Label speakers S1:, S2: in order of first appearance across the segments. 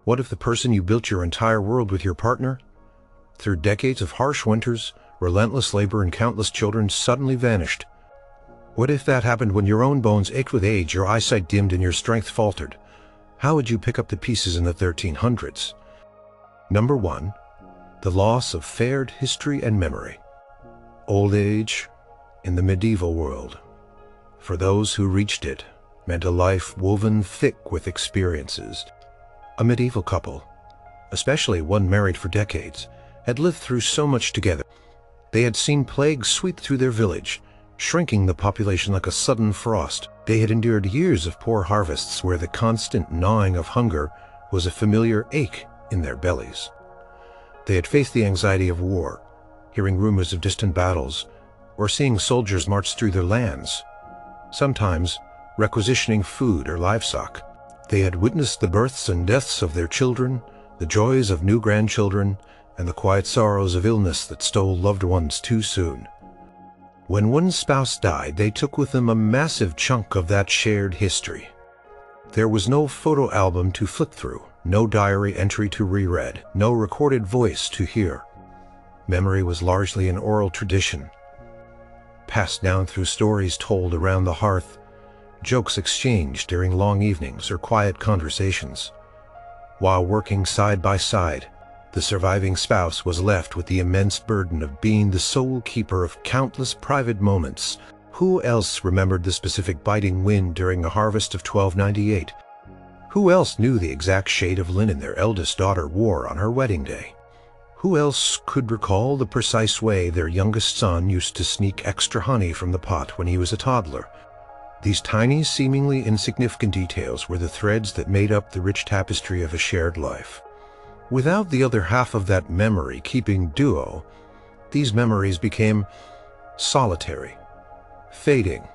S1: What if the person you built your entire world with, your partner, through decades of harsh winters, relentless labor, and countless children, suddenly vanished? What if that happened when your own bones ached with age, your eyesight dimmed, and your strength faltered? How would you pick up the pieces in the 1300s? Number 1. The loss of fared history and memory. Old age in the medieval world, for those who reached it, meant a life woven thick with experiences. A medieval couple, especially one married for decades, had lived through so much together. They had seen plague sweep through their village, shrinking the population like a sudden frost. They had endured years of poor harvests where the constant gnawing of hunger was a familiar ache in their bellies. They had faced the anxiety of war, hearing rumors of distant battles, or seeing soldiers march through their lands, sometimes requisitioning food or livestock. They had witnessed the births and deaths of their children, the joys of new grandchildren, and the quiet sorrows of illness that stole loved ones too soon. When one spouse died, they took with them a massive chunk of that shared history. There was no photo album to flip through, no diary entry to reread, no recorded voice to hear. Memory was largely an oral tradition, passed down through stories told around the hearth, jokes exchanged during long evenings or quiet conversations. While working side by side, the surviving spouse was left with the immense burden of being the sole keeper of countless private moments. Who else remembered the specific biting wind during a harvest of 1298? Who else knew the exact shade of linen their eldest daughter wore on her wedding day? Who else could recall the precise way their youngest son used to sneak extra honey from the pot when he was a toddler? These tiny, seemingly insignificant details were the threads that made up the rich tapestry of a shared life. Without the other half of that memory-keeping duo, these memories became solitary, fading,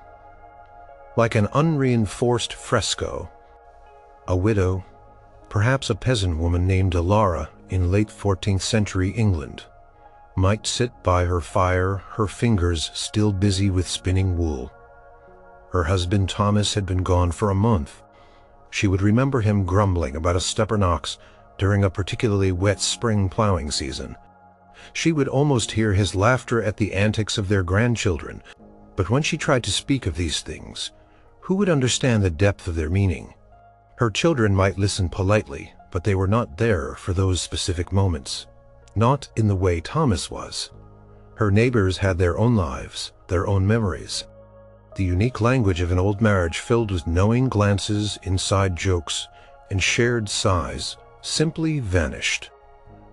S1: like an unreinforced fresco. A widow, perhaps a peasant woman named Alara in late 14th century England, might sit by her fire, her fingers still busy with spinning wool. Her husband Thomas had been gone for a month. She would remember him grumbling about a stubborn ox during a particularly wet spring plowing season. She would almost hear his laughter at the antics of their grandchildren, but when she tried to speak of these things, who would understand the depth of their meaning? Her children might listen politely, but they were not there for those specific moments. Not in the way Thomas was. Her neighbors had their own lives, their own memories. The unique language of an old marriage filled with knowing glances, inside jokes, and shared sighs simply vanished.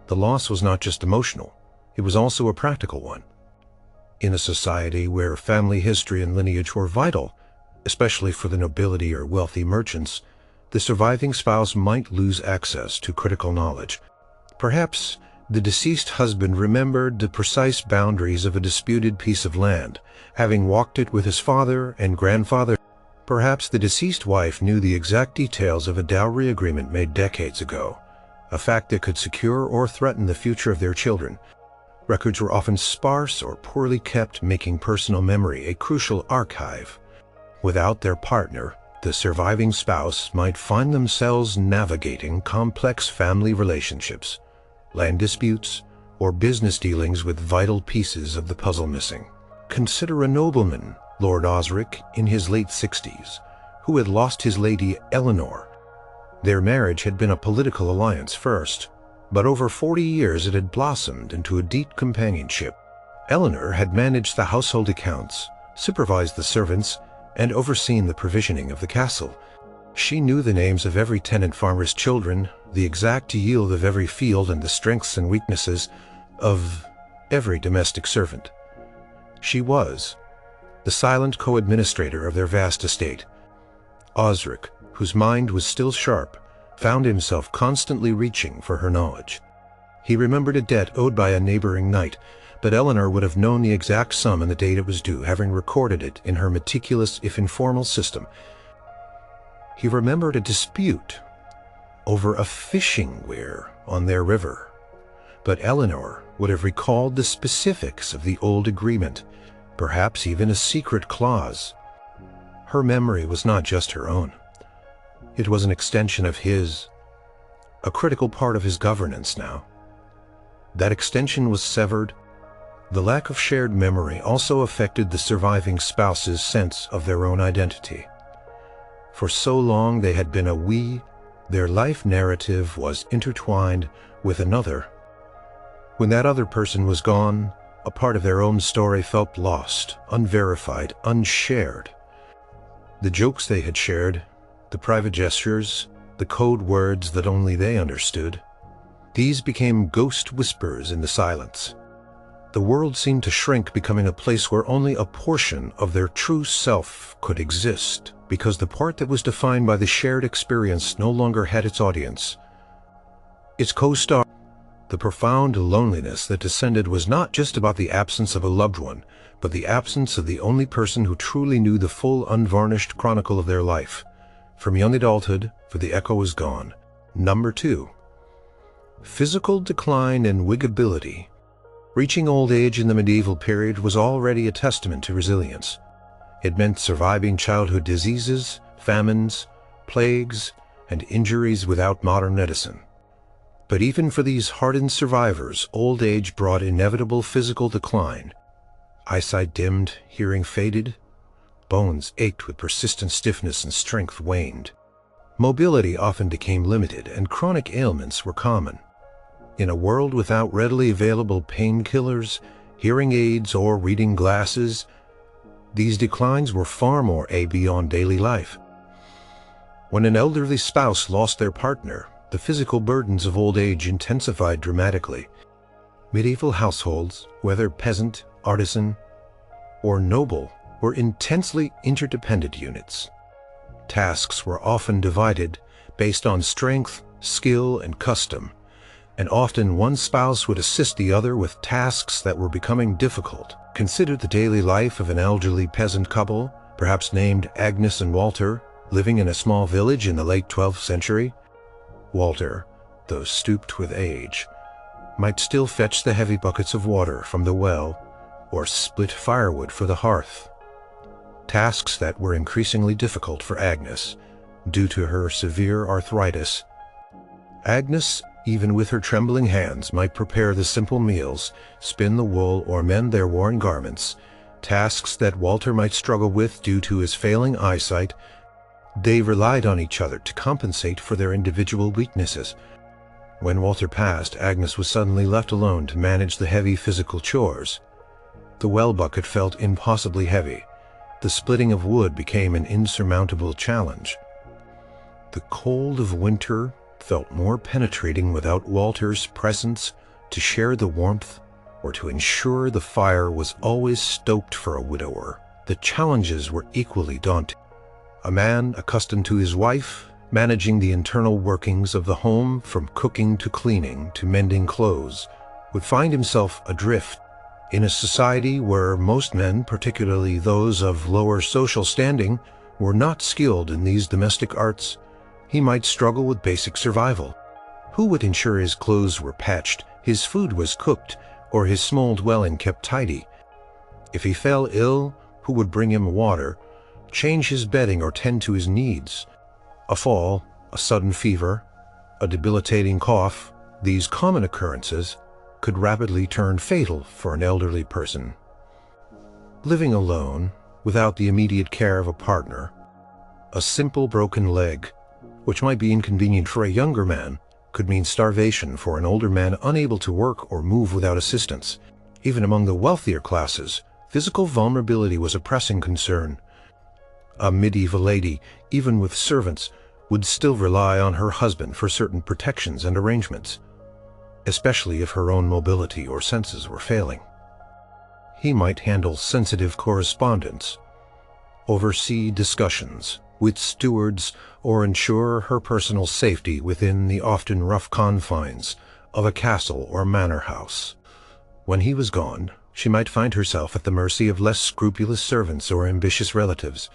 S1: The loss was not just emotional, it was also a practical one. In a society where family history and lineage were vital, especially for the nobility or wealthy merchants, the surviving spouse might lose access to critical knowledge. Perhaps the deceased husband remembered the precise boundaries of a disputed piece of land, having walked it with his father and grandfather. Perhaps the deceased wife knew the exact details of a dowry agreement made decades ago, a fact that could secure or threaten the future of their children. Records were often sparse or poorly kept, making personal memory a crucial archive. Without their partner, the surviving spouse might find themselves navigating complex family relationships, land disputes, or business dealings with vital pieces of the puzzle missing. Consider a nobleman, Lord Osric, in his late 60s, who had lost his lady Eleanor. Their marriage had been a political alliance first, but over 40 years it had blossomed into a deep companionship. Eleanor had managed the household accounts, supervised the servants, and overseen the provisioning of the castle. She knew the names of every tenant farmer's children, the exact yield of every field, and the strengths and weaknesses of every domestic servant. She was the silent co-administrator of their vast estate. Osric, whose mind was still sharp, found himself constantly reaching for her knowledge. He remembered a debt owed by a neighboring knight, but Eleanor would have known the exact sum and the date it was due, having recorded it in her meticulous, if informal, system. He remembered a dispute over a fishing weir on their river, but Eleanor would have recalled the specifics of the old agreement, perhaps even a secret clause. Her memory was not just her own. It was an extension of his. a critical part of his governance now. That extension was severed. The lack of shared memory also affected the surviving spouse's sense of their own identity. For so long they had been a we, their life narrative was intertwined with another. When that other person was gone, a part of their own story felt lost, unverified, unshared. The jokes they had shared, the private gestures, the code words that only they understood, these became ghost whispers in the silence. The world seemed to shrink, becoming a place where only a portion of their true self could exist, because the part that was defined by the shared experience no longer had its audience, its co-star. The profound loneliness that descended was not just about the absence of a loved one, but the absence of the only person who truly knew the full, unvarnished chronicle of their life. From young adulthood, for the echo was gone. Number 2. Physical decline and wigability. Reaching old age in the medieval period was already a testament to resilience. It meant surviving childhood diseases, famines, plagues, and injuries without modern medicine. But even for these hardened survivors, old age brought inevitable physical decline. Eyesight dimmed, hearing faded, bones ached with persistent stiffness and strength waned. Mobility often became limited and chronic ailments were common. In a world without readily available painkillers, hearing aids, or reading glasses, these declines were far more beyond daily life. When an elderly spouse lost their partner, the physical burdens of old age intensified dramatically. Medieval households, whether peasant, artisan, or noble, were intensely interdependent units. Tasks were often divided based on strength, skill, and custom, and often one spouse would assist the other with tasks that were becoming difficult. Consider the daily life of an elderly peasant couple, perhaps named Agnes and Walter, living in a small village in the late 12th century. Walter, though stooped with age, might still fetch the heavy buckets of water from the well or split firewood for the hearth. Tasks that were increasingly difficult for Agnes, due to her severe arthritis. Agnes, even with her trembling hands, might prepare the simple meals, spin the wool, or mend their worn garments, tasks that Walter might struggle with due to his failing eyesight. They relied on each other to compensate for their individual weaknesses. When Walter passed, Agnes was suddenly left alone to manage the heavy physical chores. The well bucket felt impossibly heavy. The splitting of wood became an insurmountable challenge. The cold of winter felt more penetrating without Walter's presence to share the warmth or to ensure the fire was always stoked for a widower. The challenges were equally daunting. A man accustomed to his wife, managing the internal workings of the home from cooking to cleaning to mending clothes, would find himself adrift. In a society where most men, particularly those of lower social standing, were not skilled in these domestic arts, he might struggle with basic survival. Who would ensure his clothes were patched, his food was cooked, or his small dwelling kept tidy? If he fell ill, who would bring him water, change his bedding, or tend to his needs? A fall, a sudden fever, a debilitating cough, these common occurrences could rapidly turn fatal for an elderly person. Living alone, without the immediate care of a partner, a simple broken leg, which might be inconvenient for a younger man, could mean starvation for an older man unable to work or move without assistance. Even among the wealthier classes, physical vulnerability was a pressing concern. A medieval lady, even with servants, would still rely on her husband for certain protections and arrangements, especially if her own mobility or senses were failing. He might handle sensitive correspondence, oversee discussions with stewards, or ensure her personal safety within the often rough confines of a castle or manor house. When he was gone, she might find herself at the mercy of less scrupulous servants or ambitious relatives,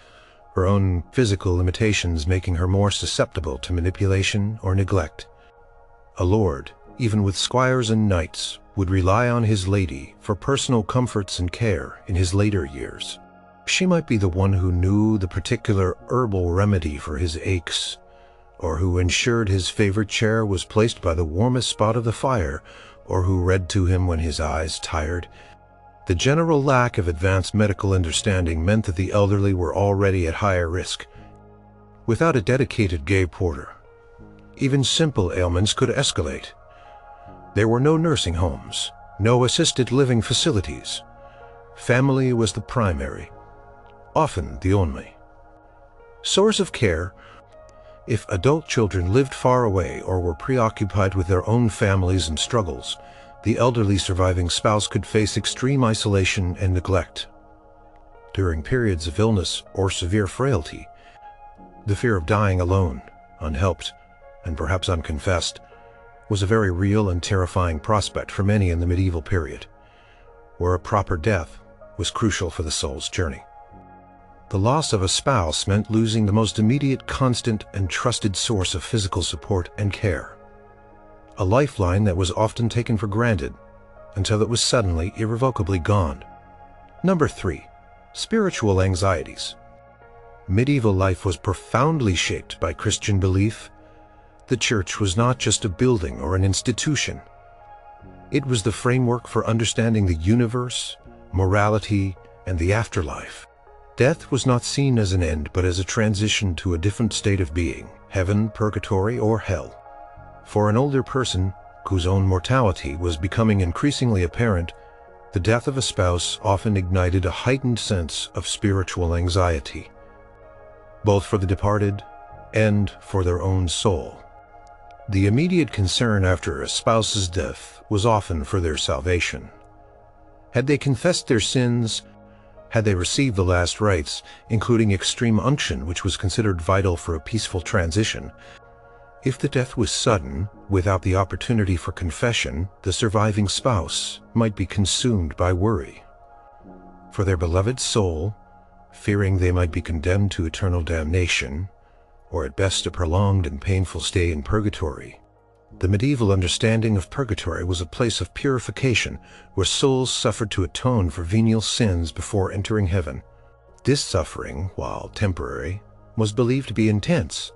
S1: her own physical limitations making her more susceptible to manipulation or neglect. A lord, even with squires and knights, would rely on his lady for personal comforts and care in his later years. She might be the one who knew the particular herbal remedy for his aches, or who ensured his favorite chair was placed by the warmest spot of the fire, or who read to him when his eyes tired. The general lack of advanced medical understanding meant that the elderly were already at higher risk. Without a dedicated gay porter, even simple ailments could escalate. There were no nursing homes, no assisted living facilities. Family was the primary, often the only source of care. If adult children lived far away or were preoccupied with their own families and struggles, the elderly surviving spouse could face extreme isolation and neglect. During periods of illness or severe frailty, the fear of dying alone, unhelped, and perhaps unconfessed, was a very real and terrifying prospect for many in the medieval period, where a proper death was crucial for the soul's journey. The loss of a spouse meant losing the most immediate, constant, and trusted source of physical support and care. A lifeline that was often taken for granted until it was suddenly, irrevocably gone. Number 3. Spiritual anxieties. Medieval life was profoundly shaped by Christian belief. The church was not just a building or an institution. It was the framework for understanding the universe, morality, and the afterlife. Death was not seen as an end, but as a transition to a different state of being, heaven, purgatory, or hell. For an older person, whose own mortality was becoming increasingly apparent, the death of a spouse often ignited a heightened sense of spiritual anxiety, both for the departed and for their own soul. The immediate concern after a spouse's death was often for their salvation. Had they confessed their sins? Had they received the last rites, including extreme unction, which was considered vital for a peaceful transition? If the death was sudden, without the opportunity for confession, the surviving spouse might be consumed by worry. For their beloved soul, fearing they might be condemned to eternal damnation, or at best a prolonged and painful stay in purgatory. The medieval understanding of purgatory was a place of purification where souls suffered to atone for venial sins before entering heaven. This suffering, while temporary, was believed to be intense.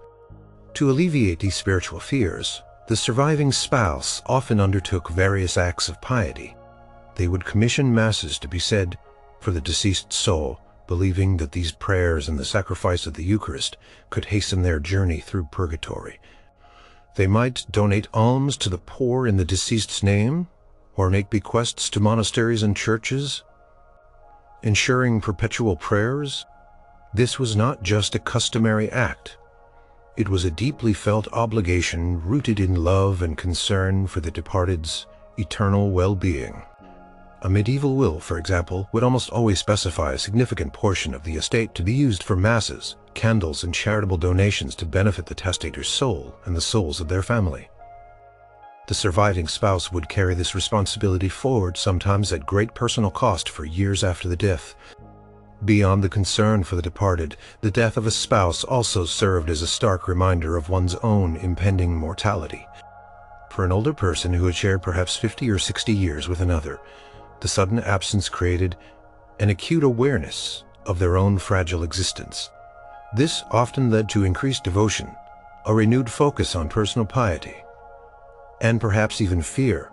S1: To alleviate these spiritual fears, the surviving spouse often undertook various acts of piety. They would commission masses to be said for the deceased soul, believing that these prayers and the sacrifice of the Eucharist could hasten their journey through purgatory. They might donate alms to the poor in the deceased's name, or make bequests to monasteries and churches, ensuring perpetual prayers. This was not just a customary act. It was a deeply felt obligation rooted in love and concern for the departed's eternal well-being. A medieval will, for example, would almost always specify a significant portion of the estate to be used for masses, candles, and charitable donations to benefit the testator's soul and the souls of their family. The surviving spouse would carry this responsibility forward, sometimes at great personal cost, for years after the death. Beyond the concern for the departed, the death of a spouse also served as a stark reminder of one's own impending mortality. For an older person who had shared perhaps 50 or 60 years with another, the sudden absence created an acute awareness of their own fragile existence. This often led to increased devotion, a renewed focus on personal piety, and perhaps even fear.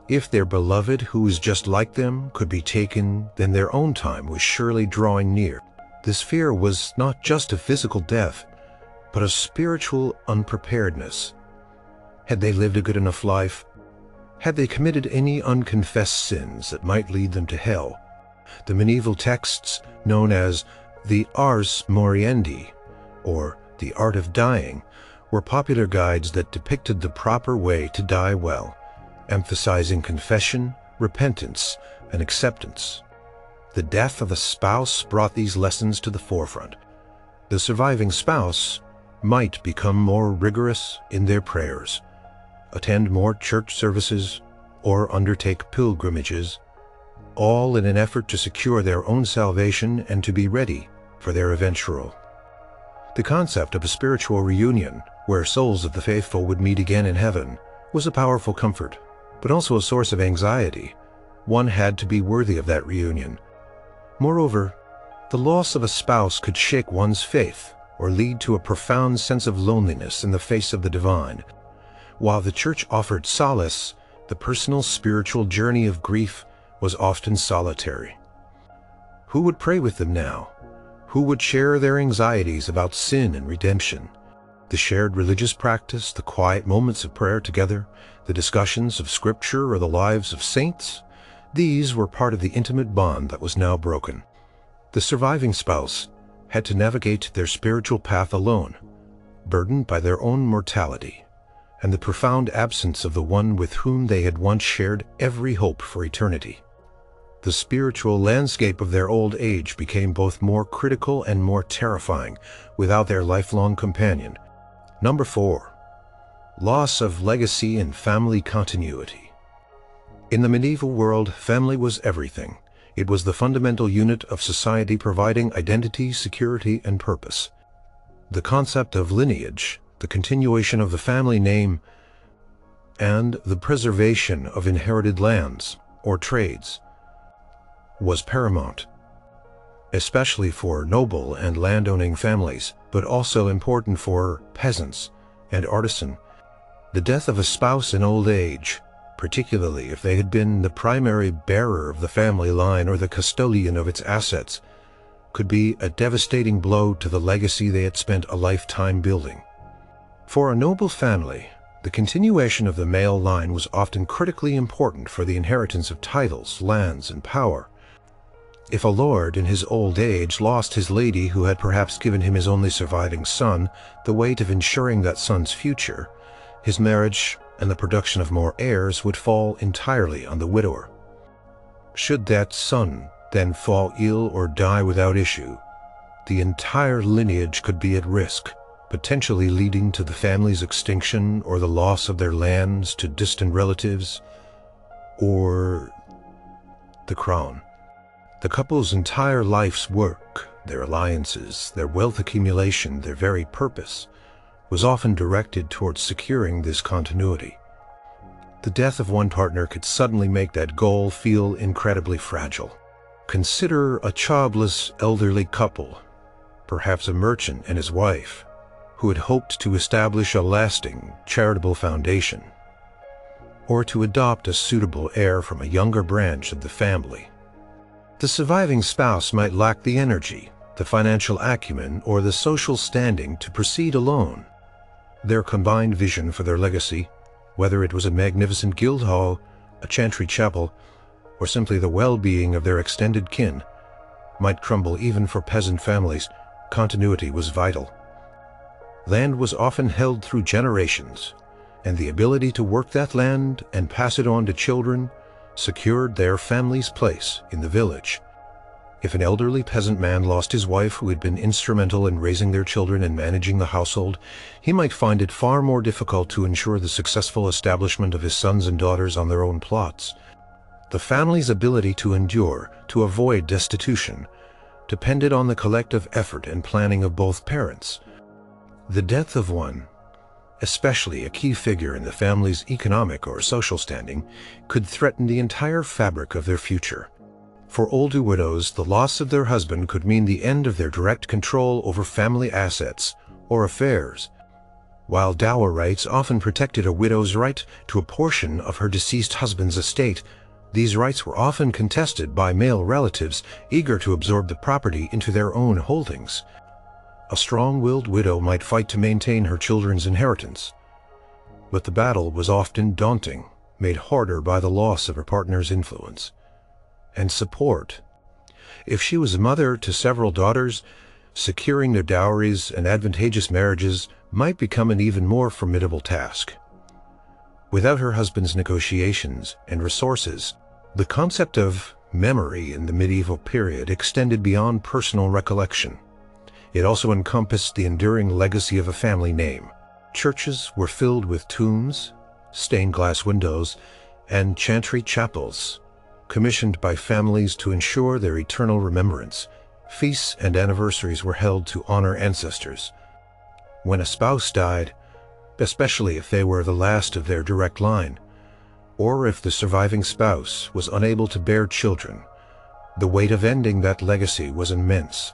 S1: If their beloved, who was just like them, could be taken, then their own time was surely drawing near. This fear was not just of physical death, but of spiritual unpreparedness. Had they lived a good enough life? Had they committed any unconfessed sins that might lead them to hell? The medieval texts, known as the Ars Moriendi, or the Art of Dying, were popular guides that depicted the proper way to die well, emphasizing confession, repentance, and acceptance. The death of a spouse brought these lessons to the forefront. The surviving spouse might become more rigorous in their prayers, attend more church services, or undertake pilgrimages, all in an effort to secure their own salvation and to be ready for their eventual. The concept of a spiritual reunion, where souls of the faithful would meet again in heaven, was a powerful comfort, but also a source of anxiety. One had to be worthy of that reunion. Moreover, the loss of a spouse could shake one's faith, or lead to a profound sense of loneliness in the face of the divine. While the church offered solace, the personal spiritual journey of grief was often solitary. Who would pray with them now? Who would share their anxieties about sin and redemption? The shared religious practice, the quiet moments of prayer together, the discussions of scripture or the lives of saints, these were part of the intimate bond that was now broken. The surviving spouse had to navigate their spiritual path alone, burdened by their own mortality and the profound absence of the one with whom they had once shared every hope for eternity. The spiritual landscape of their old age became both more critical and more terrifying without their lifelong companion. Number 4. Loss of legacy and family continuity. In the medieval world, family was everything. It was the fundamental unit of society, providing identity, security, and purpose. The concept of lineage, the continuation of the family name, and the preservation of inherited lands or trades was paramount, especially for noble and landowning families, but also important for peasants and artisan. The death of a spouse in old age, particularly if they had been the primary bearer of the family line or the custodian of its assets, could be a devastating blow to the legacy they had spent a lifetime building. For a noble family, the continuation of the male line was often critically important for the inheritance of titles, lands, and power. If a lord in his old age lost his lady who had perhaps given him his only surviving son, the weight of ensuring that son's future, his marriage, and the production of more heirs would fall entirely on the widower. Should that son then fall ill or die without issue, the entire lineage could be at risk, potentially leading to the family's extinction or the loss of their lands to distant relatives, or the crown. The couple's entire life's work, their alliances, their wealth accumulation, their very purpose, was often directed towards securing this continuity. The death of one partner could suddenly make that goal feel incredibly fragile. Consider a childless elderly couple, perhaps a merchant and his wife, who had hoped to establish a lasting, charitable foundation, or to adopt a suitable heir from a younger branch of the family. The surviving spouse might lack the energy, the financial acumen, or the social standing to proceed alone. Their combined vision for their legacy, whether it was a magnificent guild hall, a chantry chapel, or simply the well-being of their extended kin, might crumble. Even for peasant families, continuity was vital. Land was often held through generations, and the ability to work that land and pass it on to children secured their family's place in the village. If an elderly peasant man lost his wife who had been instrumental in raising their children and managing the household, he might find it far more difficult to ensure the successful establishment of his sons and daughters on their own plots. The family's ability to endure, to avoid destitution, depended on the collective effort and planning of both parents. The death of one, especially a key figure in the family's economic or social standing, could threaten the entire fabric of their future. For older widows, the loss of their husband could mean the end of their direct control over family assets or affairs. While dower rights often protected a widow's right to a portion of her deceased husband's estate, these rights were often contested by male relatives eager to absorb the property into their own holdings. A strong-willed widow might fight to maintain her children's inheritance, but the battle was often daunting, made harder by the loss of her partner's influence and support. If she was a mother to several daughters, securing their dowries and advantageous marriages might become an even more formidable task. Without her husband's negotiations and resources, the concept of memory in the medieval period extended beyond personal recollection. It also encompassed the enduring legacy of a family name. Churches were filled with tombs, stained glass windows, and chantry chapels, commissioned by families to ensure their eternal remembrance. Feasts and anniversaries were held to honor ancestors. When a spouse died, especially if they were the last of their direct line, or if the surviving spouse was unable to bear children, the weight of ending that legacy was immense.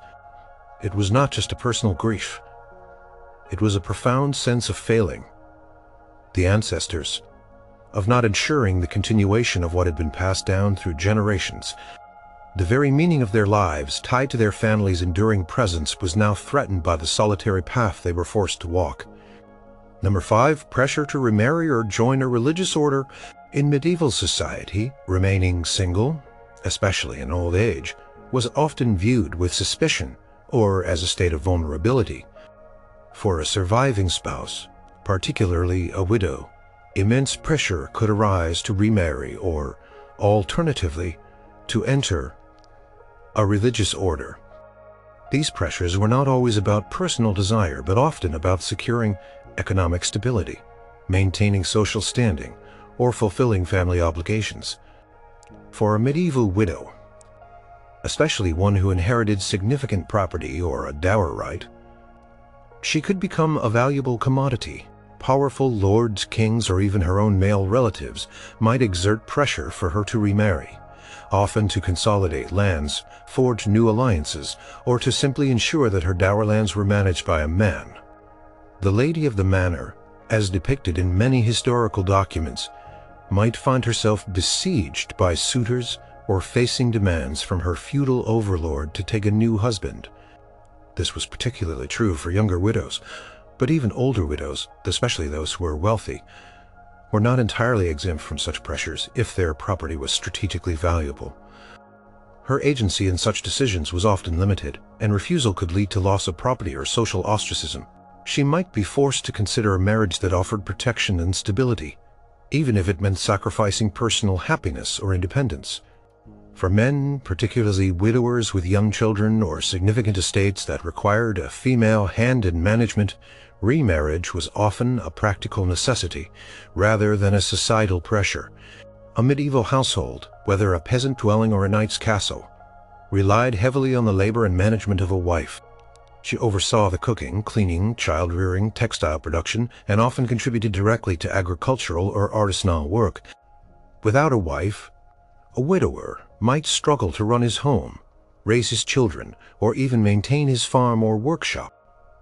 S1: It was not just a personal grief, It was a profound sense of failing the ancestors, of not ensuring the continuation of what had been passed down through generations. The very meaning of their lives, tied to their family's enduring presence, was now threatened by the solitary path they were forced to walk. Number 5, pressure to remarry or join a religious order. In medieval society, remaining single, especially in old age, was often viewed with suspicion or as a state of vulnerability. For a surviving spouse, particularly a widow, immense pressure could arise to remarry or, alternatively, to enter a religious order. These pressures were not always about personal desire, but often about securing economic stability, maintaining social standing, or fulfilling family obligations. For a medieval widow, especially one who inherited significant property or a dower right, she could become a valuable commodity. Powerful lords, kings, or even her own male relatives might exert pressure for her to remarry, often to consolidate lands, forge new alliances, or to simply ensure that her dower lands were managed by a man. The lady of the manor, as depicted in many historical documents, might find herself besieged by suitors or facing demands from her feudal overlord to take a new husband. This was particularly true for younger widows, but even older widows, especially those who were wealthy, were not entirely exempt from such pressures if their property was strategically valuable. Her agency in such decisions was often limited, and refusal could lead to loss of property or social ostracism. She might be forced to consider a marriage that offered protection and stability, even if it meant sacrificing personal happiness or independence. For men, particularly widowers with young children or significant estates that required a female hand in management, remarriage was often a practical necessity rather than a societal pressure. A medieval household, whether a peasant dwelling or a knight's castle, relied heavily on the labor and management of a wife. She oversaw the cooking, cleaning, child-rearing, textile production, and often contributed directly to agricultural or artisanal work. Without a wife, a widower might struggle to run his home, raise his children, or even maintain his farm or workshop.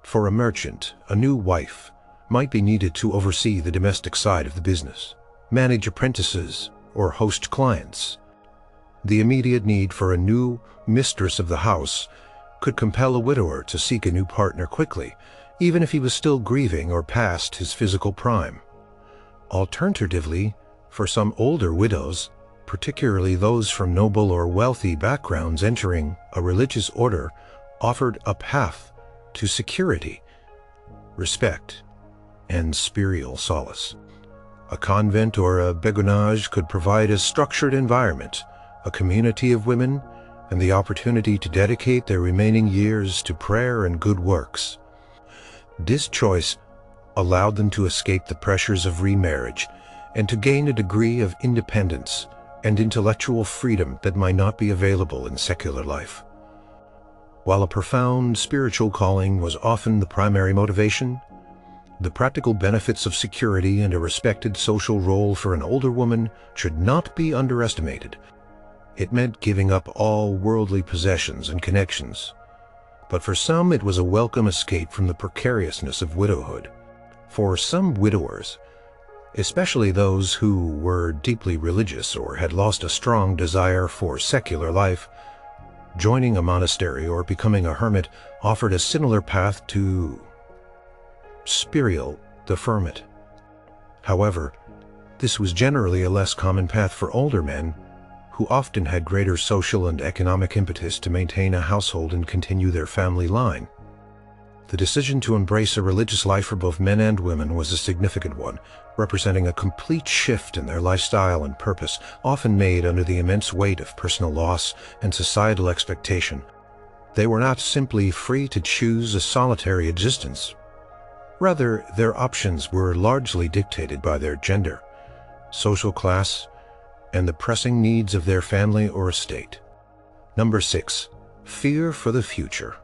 S1: For a merchant, a new wife might be needed to oversee the domestic side of the business, manage apprentices, or host clients. The immediate need for a new mistress of the house could compel a widower to seek a new partner quickly, even if he was still grieving or past his physical prime. Alternatively, for some older widows, particularly those from noble or wealthy backgrounds, entering a religious order offered a path to security, respect, and spiritual solace. A convent or a beguinage could provide a structured environment, a community of women, and the opportunity to dedicate their remaining years to prayer and good works. This choice allowed them to escape the pressures of remarriage and to gain a degree of independence and intellectual freedom that might not be available in secular life. While a profound spiritual calling was often the primary motivation, the practical benefits of security and a respected social role for an older woman should not be underestimated. It meant giving up all worldly possessions and connections, but for some it was a welcome escape from the precariousness of widowhood. For some widowers, especially those who were deeply religious or had lost a strong desire for secular life, joining a monastery or becoming a hermit offered a similar path to spiritual deferment. However, this was generally a less common path for older men, who often had greater social and economic impetus to maintain a household and continue their family line. The decision to embrace a religious life for both men and women was a significant one, representing a complete shift in their lifestyle and purpose, often made under the immense weight of personal loss and societal expectation. They were not simply free to choose a solitary existence. Rather, their options were largely dictated by their gender, social class, and the pressing needs of their family or estate. Number 6. Fear for the future.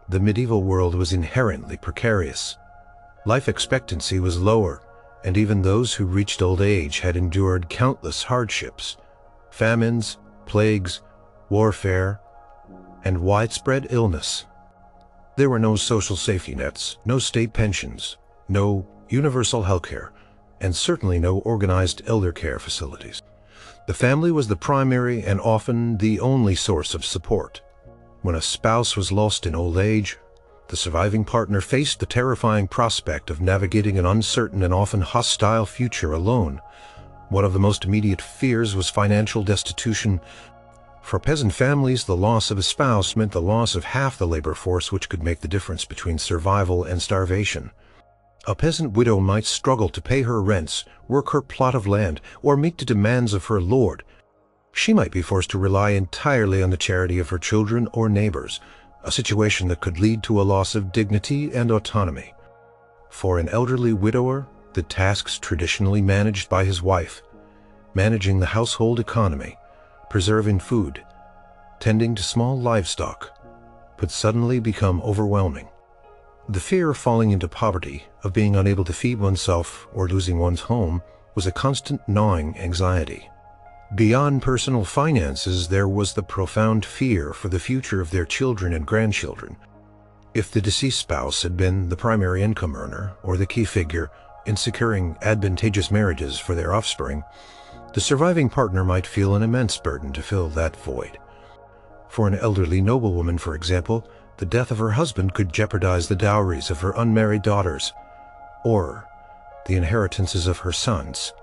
S1: The medieval world was inherently precarious. Life expectancy was lower, and even those who reached old age had endured countless hardships, famines, plagues, warfare, and widespread illness. There were no social safety nets, no state pensions, no universal health care, and certainly no organized elder care facilities. The family was the primary and often the only source of support. When a spouse was lost in old age, the surviving partner faced the terrifying prospect of navigating an uncertain and often hostile future alone. One of the most immediate fears was financial destitution. For peasant families, the loss of a spouse meant the loss of half the labor force, which could make the difference between survival and starvation. A peasant widow might struggle to pay her rents, work her plot of land, or meet the demands of her lord. She might be forced to rely entirely on the charity of her children or neighbors, a situation that could lead to a loss of dignity and autonomy. For an elderly widower, the tasks traditionally managed by his wife, managing the household economy, preserving food, tending to small livestock, could suddenly become overwhelming. The fear of falling into poverty, of being unable to feed oneself or losing one's home, was a constant gnawing anxiety. Beyond personal finances, there was the profound fear for the future of their children and grandchildren. If the deceased spouse had been the primary income earner or the key figure in securing advantageous marriages for their offspring, the surviving partner might feel an immense burden to fill that void. For an elderly noblewoman, for example, the death of her husband could jeopardize the dowries of her unmarried daughters, or the inheritances of her sons,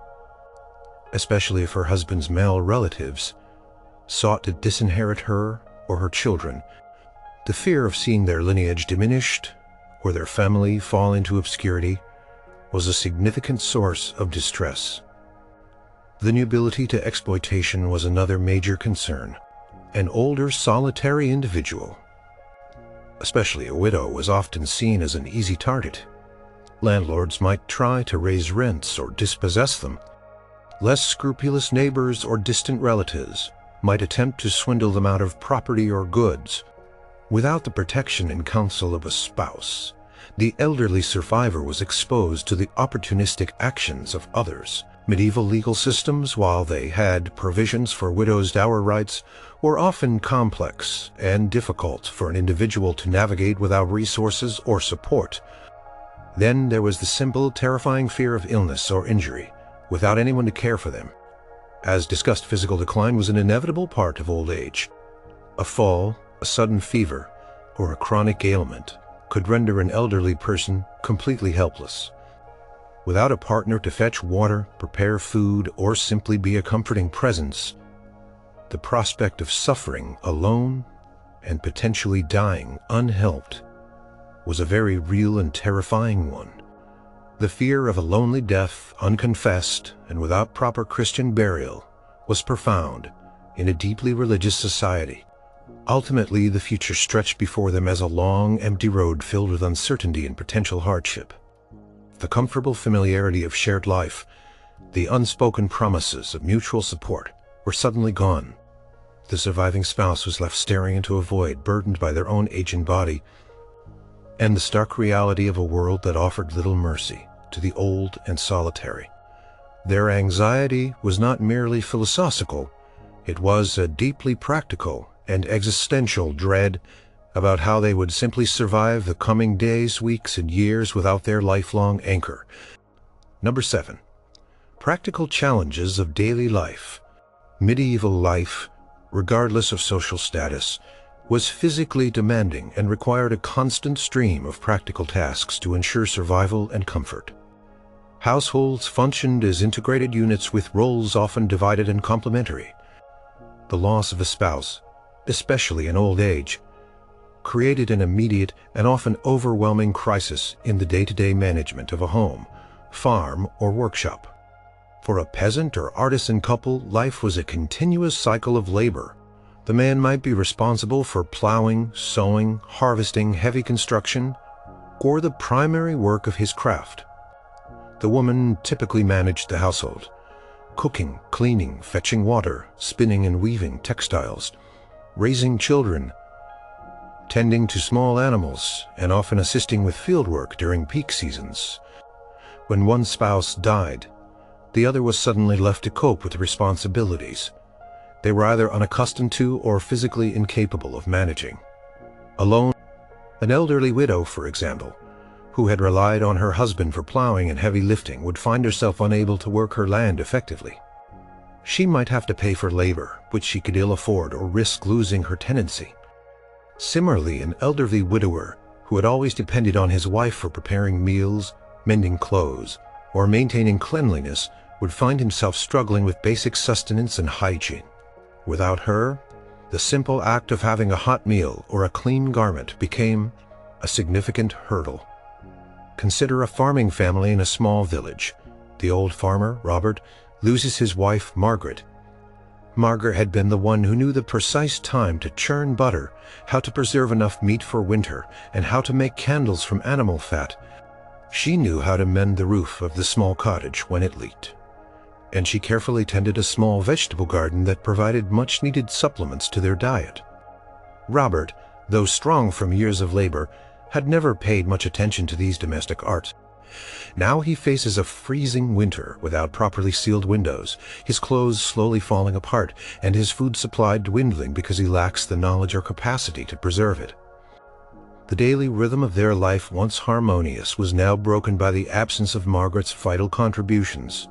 S1: especially if her husband's male relatives sought to disinherit her or her children. The fear of seeing their lineage diminished or their family fall into obscurity was a significant source of distress. The nubility to exploitation was another major concern. An older, solitary individual, especially a widow, was often seen as an easy target. Landlords might try to raise rents or dispossess them. Less scrupulous neighbors or distant relatives might attempt to swindle them out of property or goods. Without the protection and counsel of a spouse, the elderly survivor was exposed to the opportunistic actions of others. Medieval legal systems, while they had provisions for widows' dower rights, were often complex and difficult for an individual to navigate without resources or support. Then there was the simple, terrifying fear of illness or injury, without anyone to care for them. As discussed, physical decline was an inevitable part of old age. A fall, a sudden fever, or a chronic ailment could render an elderly person completely helpless. Without a partner to fetch water, prepare food, or simply be a comforting presence, the prospect of suffering alone and potentially dying unhelped was a very real and terrifying one. The fear of a lonely death, unconfessed and without proper Christian burial, was profound in a deeply religious society. Ultimately, the future stretched before them as a long, empty road filled with uncertainty and potential hardship. The comfortable familiarity of shared life, the unspoken promises of mutual support, were suddenly gone. The surviving spouse was left staring into a void, burdened by their own aging body, and the stark reality of a world that offered little mercy to the old and solitary. Their anxiety was not merely philosophical, it was a deeply practical and existential dread about how they would simply survive the coming days, weeks, and years without their lifelong anchor. Number 7. Practical challenges of daily life. Medieval life, regardless of social status, was physically demanding and required a constant stream of practical tasks to ensure survival and comfort. Households functioned as integrated units with roles often divided and complementary. The loss of a spouse, especially in old age, created an immediate and often overwhelming crisis in the day-to-day management of a home, farm, or workshop. For a peasant or artisan couple, life was a continuous cycle of labor. The man might be responsible for plowing, sowing, harvesting, heavy construction, or the primary work of his craft. The woman typically managed the household, cooking, cleaning, fetching water, spinning and weaving textiles, raising children, tending to small animals, and often assisting with fieldwork during peak seasons. When one spouse died, the other was suddenly left to cope with the responsibilities they were either unaccustomed to or physically incapable of managing. Alone, An elderly widow, for example, who had relied on her husband for plowing and heavy lifting, would find herself unable to work her land effectively. She might have to pay for labor, which she could ill afford, or risk losing her tenancy. Similarly, an elderly widower who had always depended on his wife for preparing meals, mending clothes, or maintaining cleanliness would find himself struggling with basic sustenance and hygiene. Without her, the simple act of having a hot meal or a clean garment became a significant hurdle. Consider a farming family in a small village. The old farmer, Robert, loses his wife, Margaret. Margaret had been the one who knew the precise time to churn butter, how to preserve enough meat for winter, and how to make candles from animal fat. She knew how to mend the roof of the small cottage when it leaked. And she carefully tended a small vegetable garden that provided much-needed supplements to their diet. Robert, though strong from years of labor, had never paid much attention to these domestic arts. Now he faces a freezing winter without properly sealed windows, his clothes slowly falling apart, and his food supply dwindling because he lacks the knowledge or capacity to preserve it. The daily rhythm of their life, once harmonious, was now broken by the absence of Margaret's vital contributions.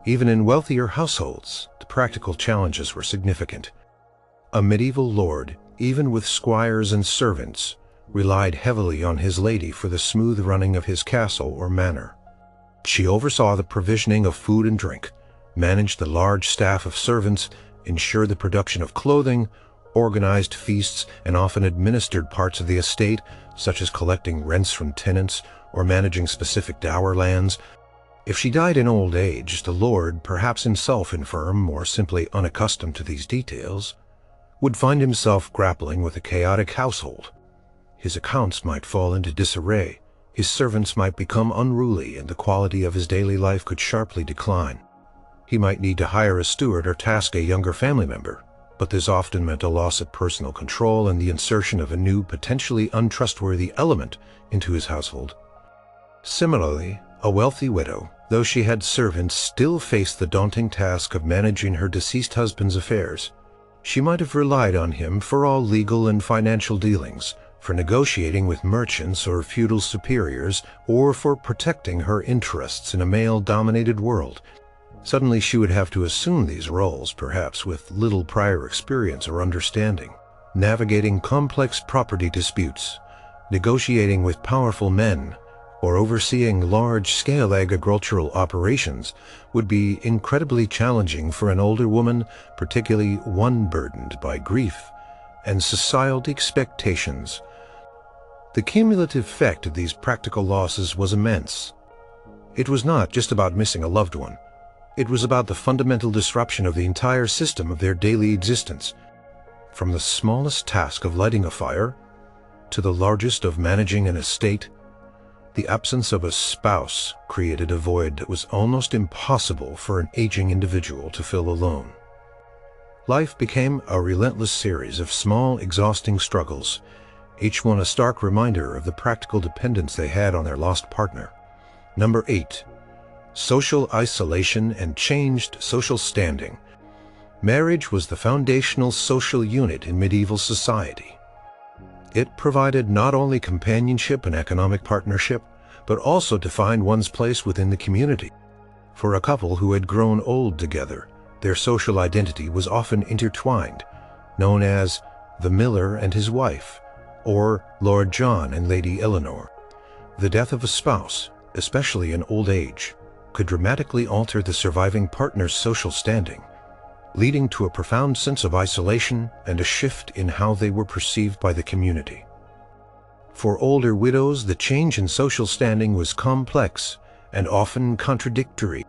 S1: Even in wealthier households, the practical challenges were significant. A medieval lord, even with squires and servants, relied heavily on his lady for the smooth running of his castle or manor. She oversaw the provisioning of food and drink, managed the large staff of servants, ensured the production of clothing, organized feasts, and often administered parts of the estate, such as collecting rents from tenants or managing specific dower lands. If she died in old age, the lord, perhaps himself infirm or simply unaccustomed to these details, would find himself grappling with a chaotic household. His accounts might fall into disarray, his servants might become unruly, and the quality of his daily life could sharply decline. He might need to hire a steward or task a younger family member, but this often meant a loss of personal control and the insertion of a new, potentially untrustworthy element into his household. Similarly, a wealthy widow, though she had servants, still faced the daunting task of managing her deceased husband's affairs. She might have relied on him for all legal and financial dealings, for negotiating with merchants or feudal superiors, or for protecting her interests in a male-dominated world. Suddenly she would have to assume these roles, perhaps with little prior experience or understanding. Navigating complex property disputes, negotiating with powerful men, or overseeing large-scale agricultural operations would be incredibly challenging for an older woman, particularly one burdened by grief and societal expectations. The cumulative effect of these practical losses was immense. It was not just about missing a loved one. It was about the fundamental disruption of the entire system of their daily existence, from the smallest task of lighting a fire to the largest of managing an estate. The absence of a spouse created a void that was almost impossible for an aging individual to fill alone. Life became a relentless series of small, exhausting struggles, each one a stark reminder of the practical dependence they had on their lost partner. Number 8. Social isolation and changed social standing. Marriage was the foundational social unit in medieval society. It provided not only companionship and economic partnership, but also defined one's place within the community. For a couple who had grown old together, their social identity was often intertwined, known as the miller and his wife, or Lord John and Lady Eleanor. The death of a spouse, especially in old age, could dramatically alter the surviving partner's social standing, leading to a profound sense of isolation and a shift in how they were perceived by the community. For older widows, the change in social standing was complex and often contradictory.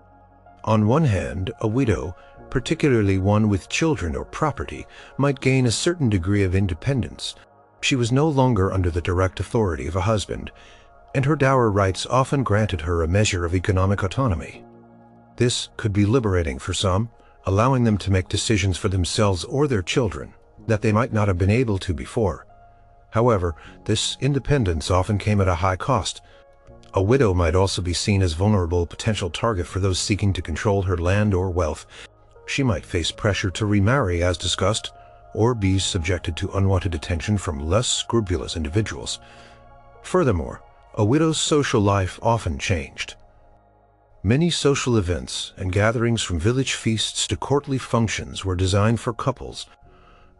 S1: On one hand, a widow, particularly one with children or property, might gain a certain degree of independence. She was no longer under the direct authority of a husband, and her dower rights often granted her a measure of economic autonomy. This could be liberating for some, allowing them to make decisions for themselves or their children that they might not have been able to before. However, this independence often came at a high cost. A widow might also be seen as a vulnerable potential target for those seeking to control her land or wealth. She might face pressure to remarry, as discussed, or be subjected to unwanted attention from less scrupulous individuals. Furthermore, a widow's social life often changed. Many social events and gatherings, from village feasts to courtly functions, were designed for couples.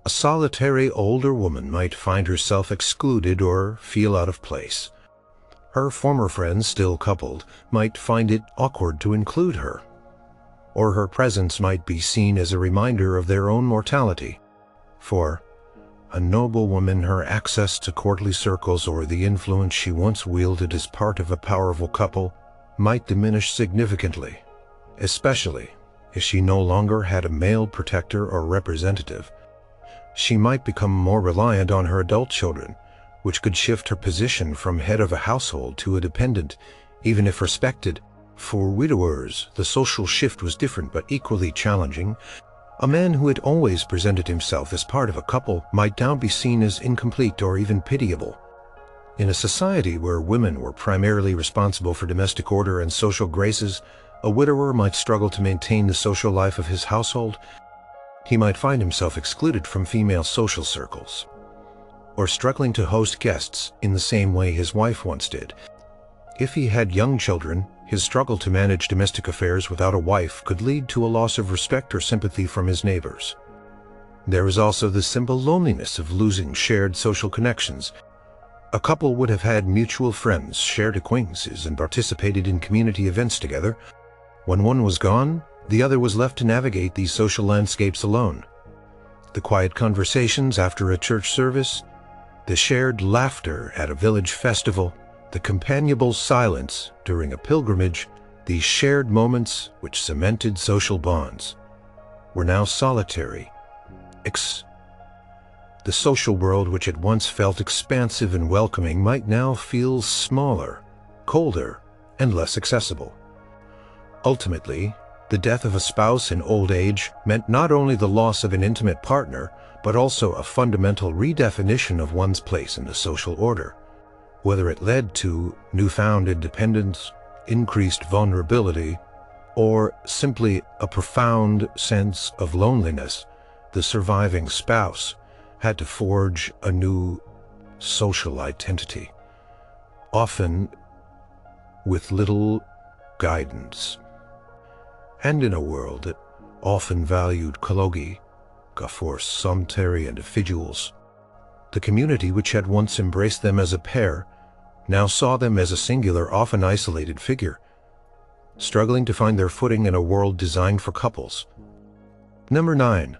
S1: A solitary older woman might find herself excluded or feel out of place. Her former friends, still coupled, might find it awkward to include her, or her presence might be seen as a reminder of their own mortality. For a noble woman, her access to courtly circles or the influence she once wielded as part of a powerful couple might diminish significantly, especially if she no longer had a male protector or representative. She might become more reliant on her adult children, which could shift her position from head of a household to a dependent, even if respected. For widowers, the social shift was different but equally challenging. A man who had always presented himself as part of a couple might now be seen as incomplete or even pitiable. In a society where women were primarily responsible for domestic order and social graces, a widower might struggle to maintain the social life of his household. He might find himself excluded from female social circles, or struggling to host guests in the same way his wife once did. If he had young children, his struggle to manage domestic affairs without a wife could lead to a loss of respect or sympathy from his neighbors. There is also the simple loneliness of losing shared social connections. A couple would have had mutual friends, shared acquaintances, and participated in community events together. When one was gone, the other was left to navigate these social landscapes alone. The quiet conversations after a church service, the shared laughter at a village festival, the companionable silence during a pilgrimage, these shared moments which cemented social bonds, were now solitary. The social world, which had once felt expansive and welcoming, might now feel smaller, colder, and less accessible. Ultimately, the death of a spouse in old age meant not only the loss of an intimate partner, but also a fundamental redefinition of one's place in the social order. Whether it led to newfound independence, increased vulnerability, or simply a profound sense of loneliness, the surviving spouse had to forge a new social identity, often with little guidance. And in a world that often valued collogi for solitary individuals, the community which had once embraced them as a pair now saw them as a singular, often isolated figure, struggling to find their footing in a world designed for couples. Number 9.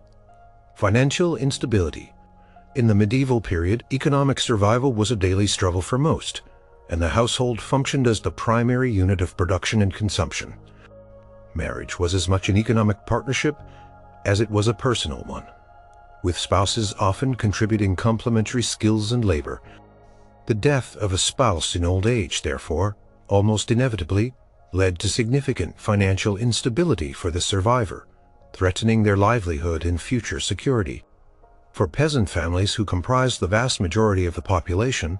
S1: Financial instability. In the medieval period, economic survival was a daily struggle for most, and the household functioned as the primary unit of production and consumption. Marriage was as much an economic partnership as it was a personal one, with spouses often contributing complementary skills and labor. The death of a spouse in old age, therefore, almost inevitably led to significant financial instability for the survivor, threatening their livelihood and future security. For peasant families, who comprised the vast majority of the population,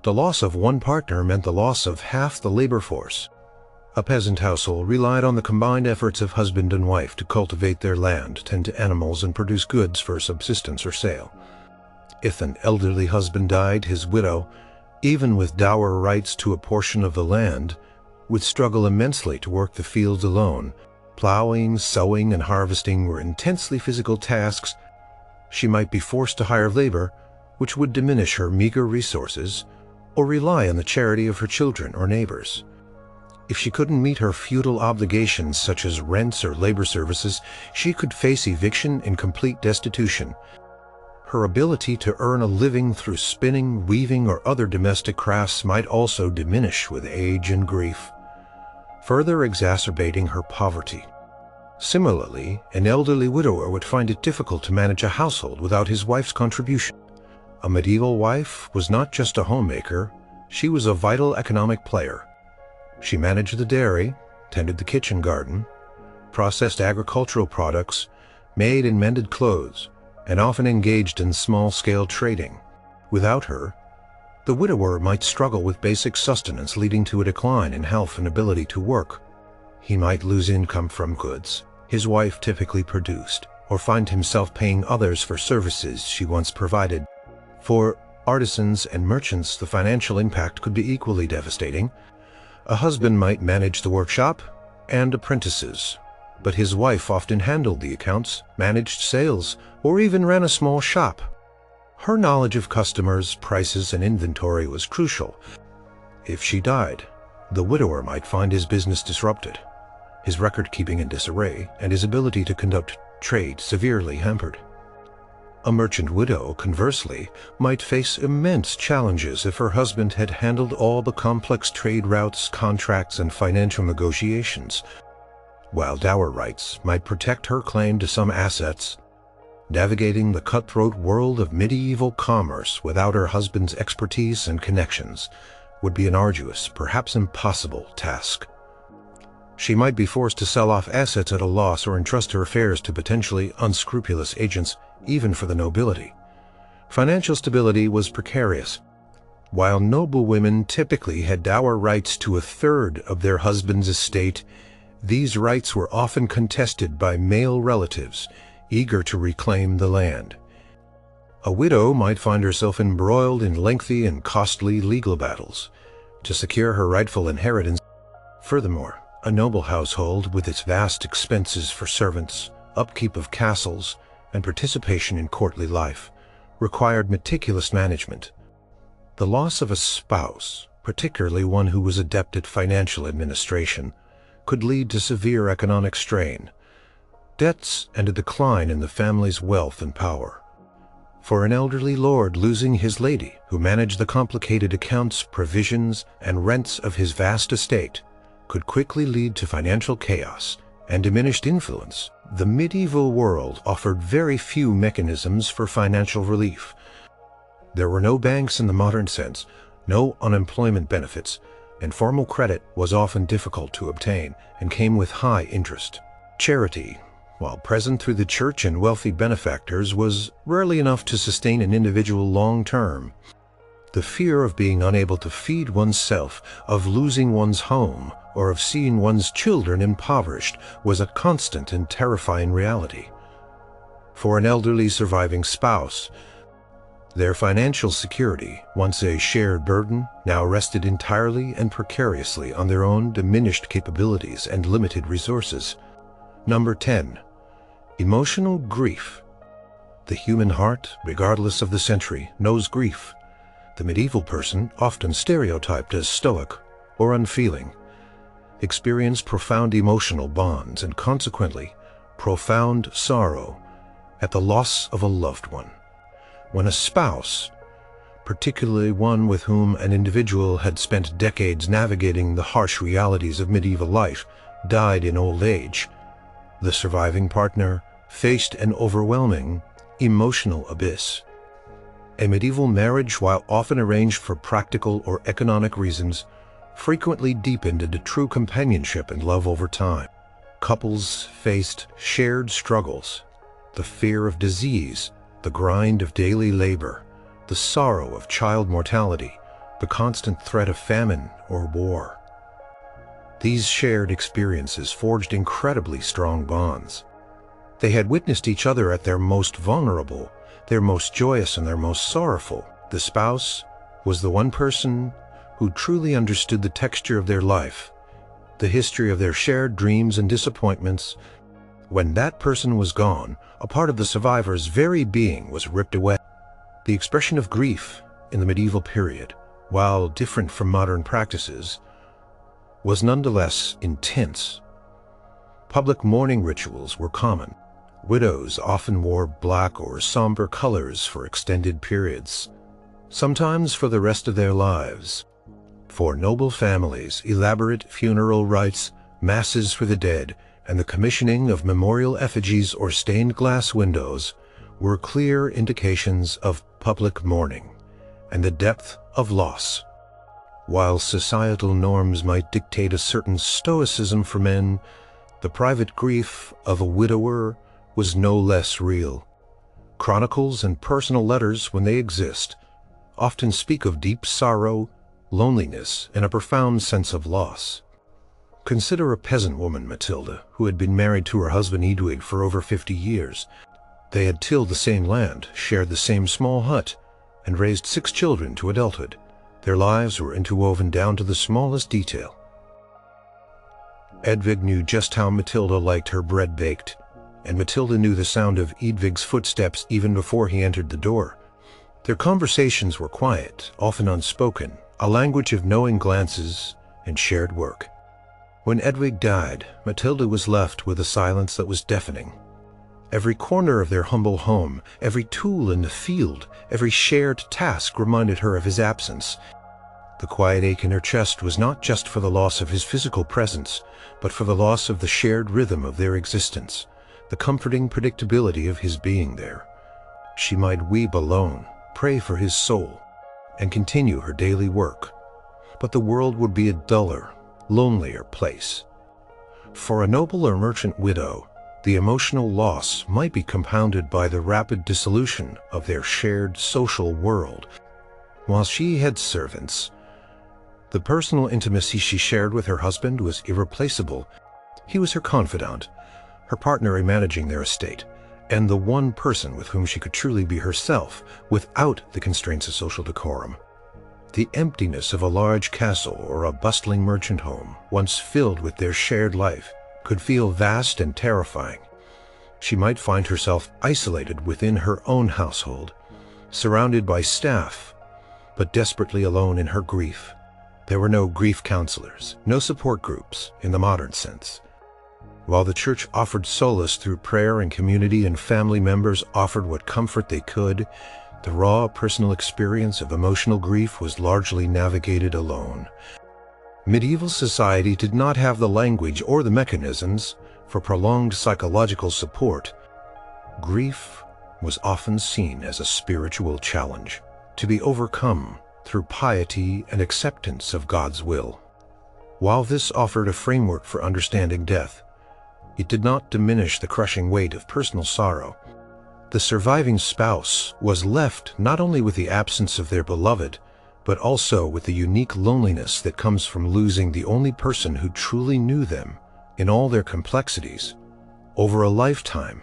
S1: the loss of one partner meant the loss of half the labor force. A peasant household relied on the combined efforts of husband and wife to cultivate their land, tend to animals, and produce goods for subsistence or sale. If an elderly husband died, his widow, even with dower rights to a portion of the land, would struggle immensely to work the fields alone. Plowing, sowing, and harvesting were intensely physical tasks. She might be forced to hire labor, which would diminish her meager resources, or rely on the charity of her children or neighbors. If she couldn't meet her feudal obligations, such as rents or labor services, she could face eviction and complete destitution. Her ability to earn a living through spinning, weaving, or other domestic crafts might also diminish with age and grief, further exacerbating her poverty. Similarly, an elderly widower would find it difficult to manage a household without his wife's contribution. A medieval wife was not just a homemaker, she was a vital economic player. She managed the dairy, tended the kitchen garden, processed agricultural products, made and mended clothes, and often engaged in small-scale trading. Without her, the widower might struggle with basic sustenance, leading to a decline in health and ability to work. He might lose income from goods his wife typically produced, or find himself paying others for services she once provided. For artisans and merchants, the financial impact could be equally devastating. A husband might manage the workshop and apprentices, but his wife often handled the accounts, managed sales, or even ran a small shop. Her knowledge of customers, prices, and inventory was crucial. If she died, the widower might find his business disrupted, his record-keeping in disarray, and his ability to conduct trade severely hampered. A merchant widow, conversely, might face immense challenges if her husband had handled all the complex trade routes, contracts, and financial negotiations, while dower rights might protect her claim to some assets. Navigating the cutthroat world of medieval commerce without her husband's expertise and connections would be an arduous, perhaps impossible task. She might be forced to sell off assets at a loss or entrust her affairs to potentially unscrupulous agents, even for the nobility. Financial stability was precarious. While noble women typically had dower rights to a third of their husband's estate, these rights were often contested by male relatives eager to reclaim the land. A widow might find herself embroiled in lengthy and costly legal battles to secure her rightful inheritance. Furthermore, a noble household, with its vast expenses for servants, upkeep of castles, and participation in courtly life, required meticulous management. The loss of a spouse, particularly one who was adept at financial administration, could lead to severe economic strain, debts, and a decline in the family's wealth and power. For an elderly lord, losing his lady, who managed the complicated accounts, provisions, and rents of his vast estate, could quickly lead to financial chaos and diminished influence. The medieval world offered very few mechanisms for financial relief. There were no banks in the modern sense, no unemployment benefits, and formal credit was often difficult to obtain and came with high interest. Charity, while present through the church and wealthy benefactors, was rarely enough to sustain an individual long term. The fear of being unable to feed oneself, of losing one's home, or of seeing one's children impoverished was a constant and terrifying reality. For an elderly surviving spouse, their financial security, once a shared burden, now rested entirely and precariously on their own diminished capabilities and limited resources. Number 10. Emotional grief. The human heart, regardless of the century, knows grief. The medieval person, often stereotyped as stoic or unfeeling, experienced profound emotional bonds and consequently profound sorrow at the loss of a loved one. When a spouse, particularly one with whom an individual had spent decades navigating the harsh realities of medieval life, died in old age, the surviving partner faced an overwhelming emotional abyss. A medieval marriage, while often arranged for practical or economic reasons, frequently deepened into true companionship and love over time. Couples faced shared struggles, the fear of disease, the grind of daily labor, the sorrow of child mortality, the constant threat of famine or war. These shared experiences forged incredibly strong bonds. They had witnessed each other at their most vulnerable, their most joyous, and their most sorrowful. The spouse was the one person who truly understood the texture of their life, the history of their shared dreams and disappointments. When that person was gone, a part of the survivor's very being was ripped away. The expression of grief in the medieval period, while different from modern practices, was nonetheless intense. Public mourning rituals were common. Widows often wore black or somber colors for extended periods, sometimes for the rest of their lives. For noble families, elaborate funeral rites, masses for the dead, and the commissioning of memorial effigies or stained glass windows were clear indications of public mourning and the depth of loss. While societal norms might dictate a certain stoicism for men, the private grief of a widower was no less real. Chronicles and personal letters, when they exist, often speak of deep sorrow, loneliness, and a profound sense of loss. Consider a peasant woman, Matilda, who had been married to her husband Edwig for over 50 years. They had tilled the same land, shared the same small hut, and raised 6 children to adulthood. Their lives were interwoven down to the smallest detail. Edvig knew just how Matilda liked her bread baked, and Matilda knew the sound of Edvig's footsteps even before he entered the door. Their conversations were quiet, often unspoken, a language of knowing glances and shared work. When Edvig died, Matilda was left with a silence that was deafening. Every corner of their humble home, every tool in the field, every shared task reminded her of his absence. The quiet ache in her chest was not just for the loss of his physical presence, but for the loss of the shared rhythm of their existence, the comforting predictability of his being there. She might weep alone, pray for his soul, and continue her daily work, but the world would be a duller, lonelier place. For a noble or merchant widow, the emotional loss might be compounded by the rapid dissolution of their shared social world. While she had servants, the personal intimacy she shared with her husband was irreplaceable. He was her confidant, her partner in managing their estate, and the one person with whom she could truly be herself without the constraints of social decorum. The emptiness of a large castle or a bustling merchant home, once filled with their shared life, could feel vast and terrifying. She might find herself isolated within her own household, surrounded by staff, but desperately alone in her grief. There were no grief counselors, no support groups in the modern sense. While the church offered solace through prayer and community, and family members offered what comfort they could, the raw personal experience of emotional grief was largely navigated alone. Medieval society did not have the language or the mechanisms for prolonged psychological support. Grief was often seen as a spiritual challenge, to be overcome through piety and acceptance of God's will. While this offered a framework for understanding death, it did not diminish the crushing weight of personal sorrow. The surviving spouse was left not only with the absence of their beloved, but also with the unique loneliness that comes from losing the only person who truly knew them in all their complexities over a lifetime.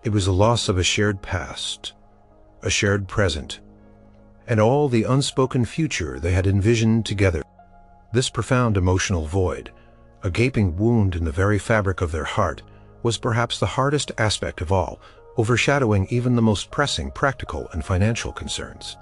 S1: It was a loss of a shared past, a shared present, and all the unspoken future they had envisioned together. This profound emotional void, a gaping wound in the very fabric of their heart, was perhaps the hardest aspect of all, overshadowing even the most pressing practical and financial concerns.